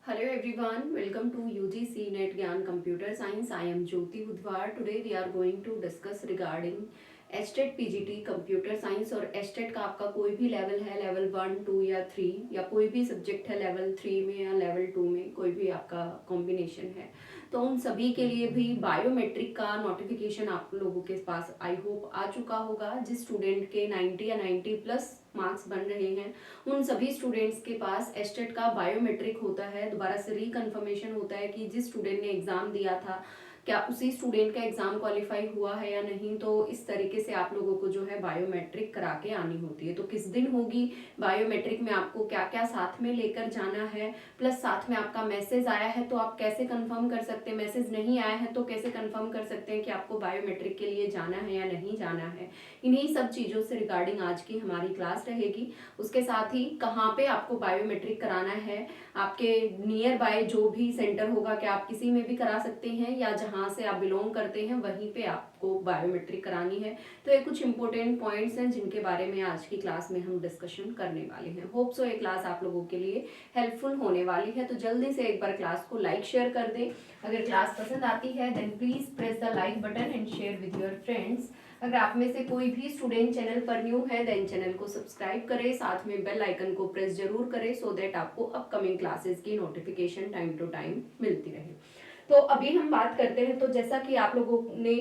Hello everyone, welcome to UGC NET Gyan Computer Science. I am Jyoti Budhwar. Today we are going to discuss regarding HTET PGT Computer Science और HTET का आपका कोई भी level है, level 1, 2 या 3 या कोई भी सब्जेक्ट है लेवल 3 में या लेवल 2 में, कोई भी आपका कॉम्बिनेशन है, तो उन सभी के लिए भी बायोमेट्रिक का नोटिफिकेशन आप लोगों के पास आई होप आ चुका होगा। जिस स्टूडेंट के 90 या 90 प्लस मार्क्स बन रहे हैं उन सभी स्टूडेंट्स के पास एस्टेट का बायोमेट्रिक होता है। दोबारा से रिकन्फर्मेशन होता है कि जिस स्टूडेंट ने एग्जाम दिया था क्या उसी स्टूडेंट का एग्जाम क्वालिफाई हुआ है या नहीं। तो इस तरीके से आप लोगों को जो है बायोमेट्रिक करा के आनी होती है। तो किस दिन होगी बायोमेट्रिक में, आपको क्या क्या साथ में लेकर जाना है, प्लस साथ में आपका मैसेज आया है तो आप कैसे कंफर्म कर सकते हैं, मैसेज नहीं आया है तो कैसे कंफर्म कर सकते हैं कि आपको बायोमेट्रिक के लिए जाना है या नहीं जाना है। इन्हीं सब चीज़ों से रिगार्डिंग आज की हमारी क्लास रहेगी। उसके साथ ही कहाँ पे आपको बायोमेट्रिक कराना है, आपके नियर बाय जो भी सेंटर होगा, क्या आप किसी में भी करा सकते हैं या जहाँ से आप बिलोंग करते हैं वहीं पे आपको बायोमेट्रिक करानी है। तो ये कुछ इंपॉर्टेंट पॉइंट्स हैं जिनके बारे में आज की क्लास में हम डिस्कशन करने वाले हैं। होप सो ये क्लास आप लोगों के लिए हेल्पफुल होने वाली है। तो जल्दी से एक बार क्लास को लाइक शेयर कर दें। अगर क्लास पसंद आती है then please press the like button and share with your friends. अगर आप में से कोई भी स्टूडेंट चैनल पर न्यू है देन चैनल को सब्सक्राइब करें, साथ में बेल आइकन को प्रेस जरूर करें सो दैट आपको अपकमिंग क्लासेस की नोटिफिकेशन टाइम टू टाइम मिलती रहे। तो अभी हम बात करते हैं। तो जैसा कि आप लोगों ने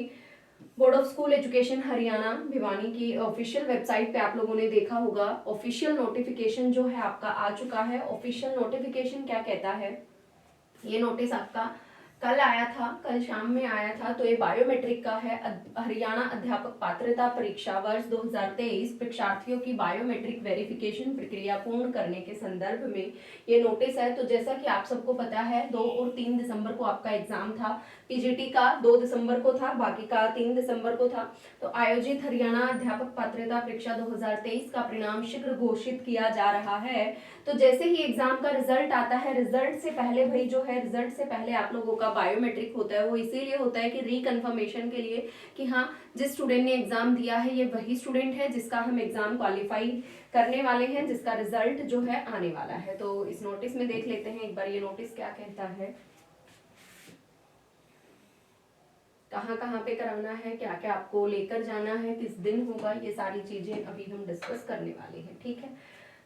board of school education Haryana Bhiwani की ऑफिशियल वेबसाइट पे आप लोगों ने देखा होगा, ऑफिशियल नोटिफिकेशन जो है आपका आ चुका है। ऑफिशियल नोटिफिकेशन क्या कहता है, ये नोटिस आपका कल आया था, कल शाम में आया था। तो ये बायोमेट्रिक का है। हरियाणा अध्यापक पात्रता परीक्षा वर्ष 2023 परीक्षार्थियों की बायोमेट्रिक वेरिफिकेशन प्रक्रिया पूर्ण करने के संदर्भ में ये नोटिस है। तो जैसा कि आप सबको पता है 2 और 3 दिसंबर को आपका एग्जाम था। पीजीटी का 2 दिसंबर को था, बाकी का 3 दिसंबर को था। तो आयोजित हरियाणा अध्यापक पात्रता परीक्षा 2023 का परिणाम शीघ्र घोषित किया जा रहा है। तो जैसे ही एग्जाम का रिजल्ट आता है, रिजल्ट से पहले भाई जो है, रिजल्ट से पहले आप लोगों का बायोमेट्रिक होता है। वो इसीलिए होता है कि रिकन्फर्मेशन के लिए कि हाँ जिस स्टूडेंट ने एग्जाम दिया है ये वही स्टूडेंट है जिसका हम एग्जाम क्वालिफाई करने वाले हैं, जिसका रिजल्ट जो है आने वाला है। तो इस नोटिस में देख लेते हैं एक बार ये नोटिस क्या कहता है, कहाँ कहाँ पे कराना है, क्या क्या आपको लेकर जाना है, किस दिन होगा, ये सारी चीजें अभी हम डिस्कस करने वाले हैं। ठीक है।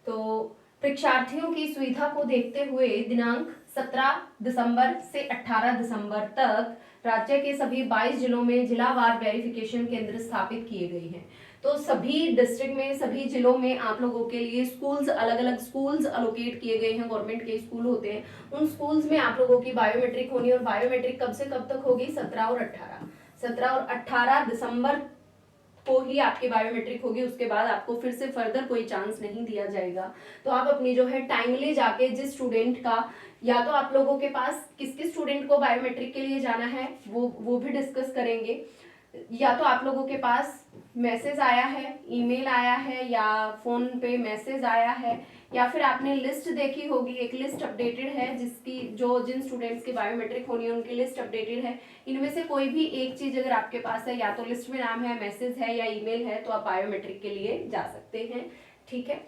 तो परीक्षार्थियों की सुविधा को देखते हुए दिनांक 17 दिसंबर से 18 दिसंबर तक राज्य के सभी 22 जिलों में जिलावार वेरिफिकेशन केंद्र स्थापित किए गए हैं। तो सभी डिस्ट्रिक्ट में, सभी जिलों में आप लोगों के लिए स्कूल्स, अलग अलग स्कूल्स अलोकेट किए गए हैं। गवर्नमेंट के स्कूल होते हैं, उन स्कूल्स में आप लोगों की बायोमेट्रिक होनी। और बायोमेट्रिक कब से कब तक होगी, 17 और 18 दिसंबर को ही आपकी बायोमेट्रिक होगी। उसके बाद आपको फिर से फर्दर कोई चांस नहीं दिया जाएगा। तो आप अपनी जो है टाइमली जाके जिस स्टूडेंट का, या तो आप लोगों के पास किस किस स्टूडेंट को बायोमेट्रिक के लिए जाना है वो भी डिस्कस करेंगे। या तो आप लोगों के पास मैसेज आया है, ईमेल आया है या फोन पे मैसेज आया है, या फिर आपने लिस्ट देखी होगी, एक लिस्ट अपडेटेड है जिसकी जो जिन स्टूडेंट्स की बायोमेट्रिक होनी है उनकी लिस्ट अपडेटेड है। इनमें से कोई भी एक चीज अगर आपके पास है, या तो लिस्ट में नाम है, मैसेज है या ईमेल है, तो आप बायोमेट्रिक के लिए जा सकते हैं। ठीक है।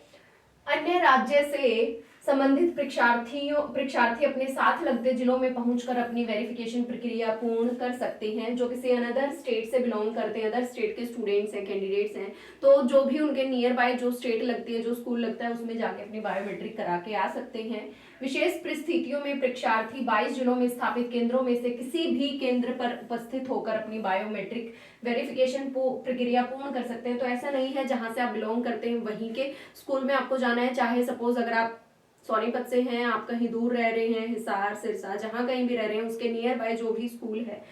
अन्य राज्य से संबंधित परीक्षार्थी अपने साथ लगते जिलों में पहुंचकर अपनी वेरिफिकेशन प्रक्रिया पूर्ण कर सकते हैं। जो किसी अनदर स्टेट से बिलोंग करते हैं, अदर स्टेट के स्टूडेंट्स हैं, कैंडिडेट्स हैं, तो जो भी उनके नियर बाय जो स्टेट लगती है, जो स्कूल लगता है, उसमें जाके अपनी बायोमेट्रिक करा के आ सकते हैं। विशेष परिस्थितियों में परीक्षार्थी 22 जिलों में स्थापित केंद्रों में से किसी भी केंद्र पर उपस्थित होकर अपनी बायोमेट्रिक वेरिफिकेशन प्रक्रिया पूर्ण कर सकते हैं। तो ऐसा नहीं है जहां से आप बिलोंग करते हैं वहीं के स्कूल में आपको जाना है। चाहे सपोज अगर आप सोनीपत से हैं, आप कहीं दूर रह रहे हैं, हिसार, सिरसा, जहां कहीं भी रह रहे हैं, उसके नियर बाय जो भी स्कूल है,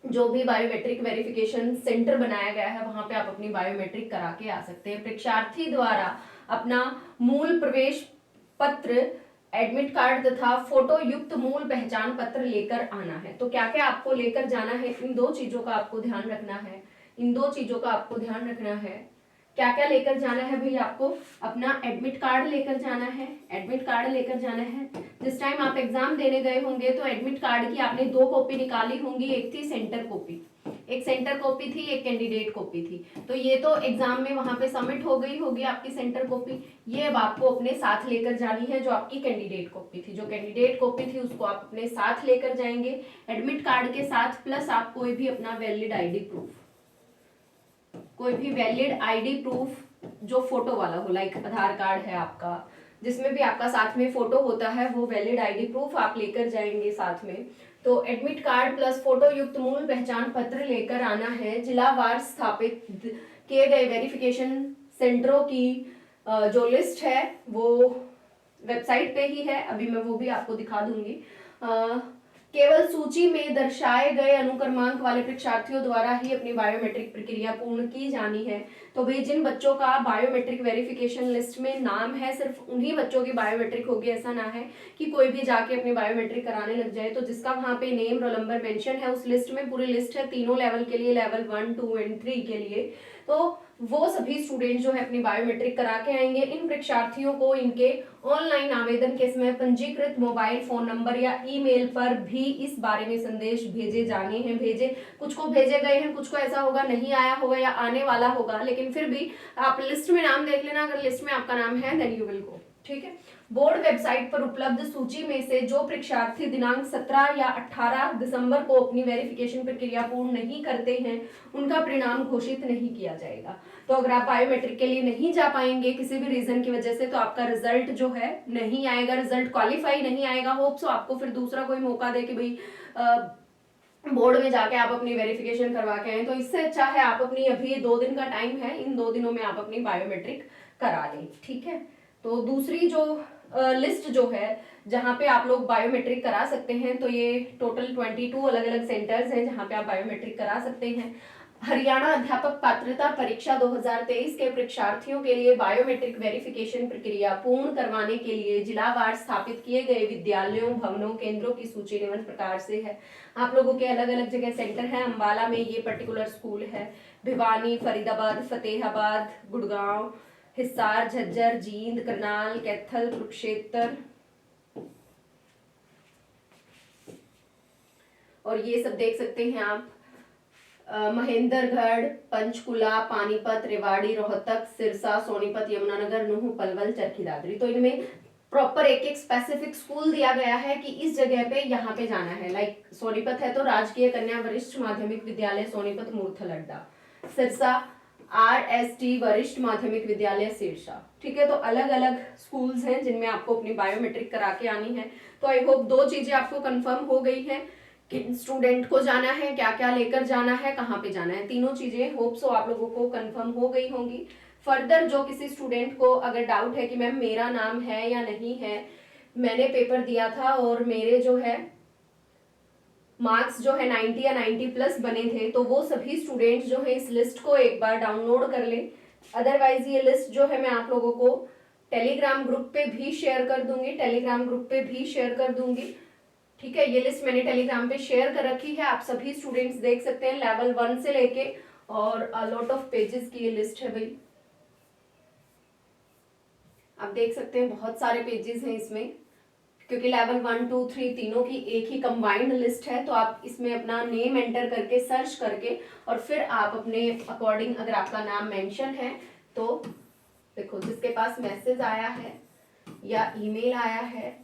जो भी बायोमेट्रिक वेरिफिकेशन सेंटर बनाया गया है, वहां पे आप अपनी बायोमेट्रिक करा के आ सकते हैं। परीक्षार्थी द्वारा अपना मूल प्रवेश पत्र, एडमिट कार्ड तथा फोटो युक्त मूल पहचान पत्र लेकर आना है। तो क्या क्या आपको लेकर जाना है, इन दो चीजों का आपको ध्यान रखना है। इन दो चीजों का आपको ध्यान रखना है। क्या क्या लेकर जाना है भाई, आपको अपना एडमिट कार्ड लेकर जाना है। एडमिट कार्ड लेकर जाना है। जिस टाइम आप एग्जाम देने गए होंगे तो एडमिट कार्ड की आपने 2 कॉपी निकाली होंगी। एक थी सेंटर कॉपी, एक सेंटर कॉपी थी, एक कैंडिडेट कॉपी थी। तो ये तो एग्जाम में वहां पे सबमिट हो गई होगी आपकी सेंटर कॉपी। ये अब आपको अपने साथ लेकर जानी है, जो आपकी कैंडिडेट कॉपी थी। जो कैंडिडेट कॉपी थी उसको आप अपने साथ लेकर जाएंगे एडमिट कार्ड के साथ, प्लस आप कोई भी अपना वैलिड आईडी प्रूफ, कोई भी वैलिड आईडी प्रूफ जो फोटो वाला हो, लाइक आधार कार्ड है आपका, जिसमें भी आपका साथ में फोटो होता है, वो वैलिड आईडी प्रूफ आप लेकर जाएंगे साथ में। तो एडमिट कार्ड प्लस फोटो युक्त मूल पहचान पत्र लेकर आना है। जिलावार स्थापित किए गए वेरिफिकेशन सेंटरों की जो लिस्ट है वो वेबसाइट पे ही है, अभी मैं वो भी आपको दिखा दूंगी। केवल सूची में दर्शाए गए अनुक्रमांक वाले परीक्षार्थियों द्वारा ही अपनी बायोमेट्रिक प्रक्रिया पूर्ण की जानी है। तो भाई जिन बच्चों का बायोमेट्रिक वेरिफिकेशन लिस्ट में नाम है, सिर्फ उन्हीं बच्चों की बायोमेट्रिक होगी। ऐसा ना है कि कोई भी जाके अपनी बायोमेट्रिक कराने लग जाए। तो जिसका वहां पे नेम रोल नंबर मेंशन है उस लिस्ट में, पूरी लिस्ट है तीनों लेवल के लिए, लेवल 1, 2 एंड 3 के लिए, तो वो सभी स्टूडेंट जो है अपनी बायोमेट्रिक करा के आएंगे। इन परीक्षार्थियों को इनके ऑनलाइन आवेदन के समय पंजीकृत मोबाइल फोन नंबर या ईमेल पर भी इस बारे में संदेश भेजे जाने हैं। कुछ को भेजे गए हैं, कुछ को ऐसा होगा नहीं आया होगा या आने वाला होगा, लेकिन फिर भी आप लिस्ट में नाम देख लेना, अगर लिस्ट में आपका नाम है देन यू विल गो। ठीक है। बोर्ड वेबसाइट पर उपलब्ध सूची में से जो परीक्षार्थी दिनांक 17 या 18 दिसंबर को अपनी वेरिफिकेशन प्रक्रिया पूर्ण नहीं करते हैं, उनका परिणाम घोषित नहीं किया जाएगा। तो अगर आप बायोमेट्रिक के लिए नहीं जा पाएंगे किसी भी रीजन की वजह से, तो आपका रिजल्ट जो है नहीं आएगा, रिजल्ट क्वालिफाई नहीं आएगा। होप सो आपको फिर दूसरा कोई मौका दे कि भाई बोर्ड में जाके आप अपनी वेरिफिकेशन करवा के आए। तो इससे अच्छा है आप अपनी, अभी 2 दिन का टाइम है, इन 2 दिनों में आप अपनी बायोमेट्रिक करा लें। ठीक है। तो दूसरी जो लिस्ट जो है जहाँ पे आप लोग बायोमेट्रिक करा सकते हैं, तो ये टोटल 22 अलग अलग सेंटर्स हैं जहाँ पे आप बायोमेट्रिक करा सकते हैं। हरियाणा अध्यापक पात्रता परीक्षा 2023 के परीक्षार्थियों के लिए बायोमेट्रिक वेरिफिकेशन प्रक्रिया पूर्ण करवाने के लिए जिलावार स्थापित किए गए विद्यालयों, भवनों, केंद्रों की सूची निम्न प्रकार से है। आप लोगों के अलग अलग जगह सेंटर है। अंबाला में ये पर्टिकुलर स्कूल है, भिवानी, फरीदाबाद, फतेहाबाद, गुड़गांव, हिसार, झज्जर, जींद, करनाल, कैथल, कुरुक्षेत्र, और ये सब देख सकते हैं आप, महेंद्रगढ़, पंचकुला, पानीपत, रेवाड़ी, रोहतक, सिरसा, सोनीपत, यमुनानगर, नूह, पलवल, चरखी दादरी। तो इनमें प्रॉपर एक एक स्पेसिफिक स्कूल दिया गया है कि इस जगह पे यहाँ पे जाना है। लाइक सोनीपत है तो राजकीय कन्या वरिष्ठ माध्यमिक विद्यालय सोनीपत मूर्थल अड्डा, सिरसा RST वरिष्ठ माध्यमिक विद्यालय सिरसा। ठीक है। तो अलग अलग स्कूल्स हैं जिनमें आपको अपनी बायोमेट्रिक करा के आनी है। तो आई होप 2 चीजें आपको कंफर्म हो गई है कि स्टूडेंट को जाना है, क्या क्या लेकर जाना है, कहाँ पे जाना है। तीनों चीजें होप सो आप लोगों को कंफर्म हो गई होंगी। फर्दर जो किसी स्टूडेंट को अगर डाउट है कि मैम मेरा नाम है या नहीं है, मैंने पेपर दिया था और मेरे जो है मार्क्स जो है 90 या 90 प्लस बने थे, तो वो सभी स्टूडेंट्स जो है इस लिस्ट को एक बार डाउनलोड कर लें। अदरवाइज ये लिस्ट जो है मैं आप लोगों को टेलीग्राम ग्रुप पे भी शेयर कर दूंगी, ठीक है। ये लिस्ट मैंने टेलीग्राम पे शेयर कर रखी है, आप सभी स्टूडेंट्स देख सकते हैं, लेवल 1 से लेके, और लॉट ऑफ पेजेस की ये लिस्ट है भाई, आप देख सकते हैं बहुत सारे पेजेस हैं इसमें, क्योंकि लेवल 1, 2, 3 तीनों की एक ही कंबाइंड लिस्ट है। तो आप इसमें अपना नेम एंटर करके सर्च करके और फिर आप अपने अकॉर्डिंग, अगर आपका नाम मेंशन है तो देखो, जिसके पास मैसेज आया है या ईमेल आया है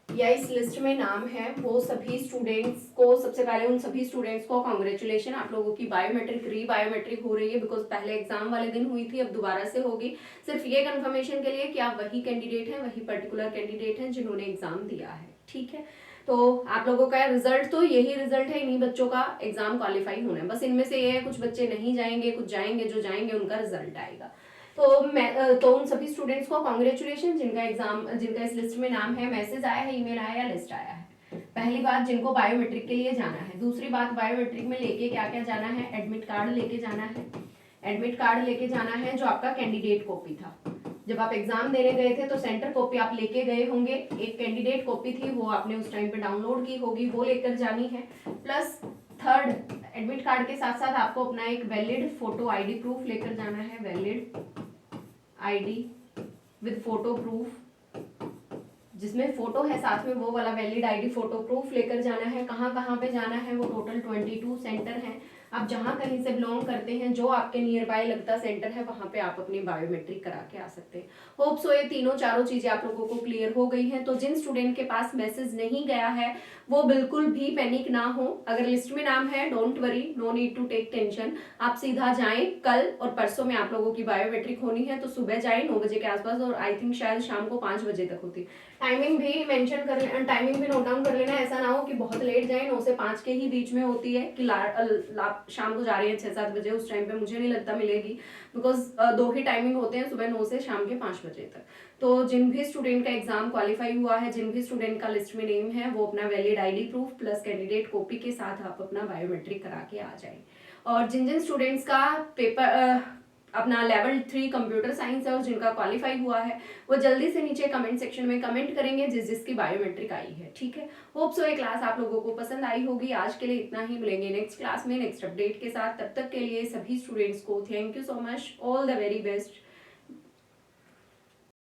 या इस लिस्ट में नाम है, वो सभी स्टूडेंट्स को, सबसे पहले उन सभी स्टूडेंट्स को कांग्रेचुलेशन, आप लोगों की बायोमेट्रिक बायोमेट्रिक हो रही है। बिकॉज पहले एग्जाम वाले दिन हुई थी, अब दोबारा से होगी। सिर्फ ये कंफर्मेशन के लिए कि आप वही कैंडिडेट हैं, वही पर्टिकुलर कैंडिडेट हैं जिन्होंने एग्जाम दिया है। ठीक है। तो आप लोगों का रिजल्ट तो यही रिजल्ट है, इन्हीं बच्चों का एग्जाम क्वालिफाई होना है। बस इनमें से ये है, कुछ बच्चे नहीं जाएंगे, कुछ जाएंगे, जो जाएंगे उनका रिजल्ट आएगा। तो उन सभी स्टूडेंट्स को कांग्रेचुलेशन जिनका इस लिस्ट में नाम है, मैसेज आया है, ईमेल आया है, लिस्ट आया है। पहली बात, जिनको बायोमेट्रिक के लिए जाना है। दूसरी बात, बायोमेट्रिक में लेके क्या क्या जाना है, एडमिट कार्ड लेके जाना है। एडमिट कार्ड लेके जाना है जो आपका कैंडिडेट कॉपी था। जब आप एग्जाम देने गए थे तो सेंटर कॉपी आप लेके गए होंगे, एक कैंडिडेट कॉपी थी वो आपने उस टाइम पे डाउनलोड की होगी, वो लेकर जानी है। प्लस थर्ड, एडमिट कार्ड के साथ साथ आपको अपना एक वैलिड फोटो आईडी प्रूफ लेकर जाना है, valid ID with photo proof, जिसमें फोटो है साथ में, वो वाला वैलिड आईडी फोटो प्रूफ लेकर जाना है। कहाँ कहाँ पे जाना है, वो टोटल 22 सेंटर हैं। आप जहाँ कहीं से बिलोंग करते हैं, जो आपके नियर बाय लगता सेंटर है, वहाँ पे आप अपनी बायोमेट्रिक करा के आ सकते हैं। होप सो ये तीनों चारों चीज़ें आप लोगों को क्लियर हो गई हैं। तो जिन स्टूडेंट के पास मैसेज नहीं गया है वो बिल्कुल भी पैनिक ना हो। अगर लिस्ट में नाम है, don't worry, no need to take tension. आप सीधा जाएं, कल और परसों में आप लोगों की बायोमेट्रिक होनी है, तो सुबह जाएं 9 बजे के आसपास, और आई थिंक शायद शाम को 5 बजे तक होती। टाइमिंग भी मेंशन कर लेना, टाइमिंग भी नोट डाउन कर लेना, ऐसा ना हो कि बहुत लेट जाए। 9 से 5 के ही बीच में होती है कि शाम को जा रही है 6-7 बजे, उस टाइम पे मुझे नहीं लगता मिलेगी, बिकॉज दो ही टाइमिंग होते हैं, सुबह 9 से शाम के 5 बजे तक। तो जिन भी स्टूडेंट का एग्जाम क्वालिफाई हुआ है, जिन भी स्टूडेंट का लिस्ट में नेम है, वो अपना valid ID proof plus candidate copy के साथ आप अपना बायोमेट्रिक करा के आ जाए। और जिन जिन स्टूडेंट्स का पेपर अपना लेवल 3 कंप्यूटर साइंस है और जिनका क्वालिफाई हुआ है, वो जल्दी से नीचे कमेंट सेक्शन में कमेंट करेंगे जिस जिसकी बायोमेट्रिक आई है, ठीक है। होप सो ये क्लास आप लोगों को पसंद आई होगी। आज के लिए इतना ही, मिलेंगे नेक्स्ट क्लास में नेक्स्ट अपडेट के साथ। तब तक के लिए सभी स्टूडेंट्स को thank you so much, all the very best.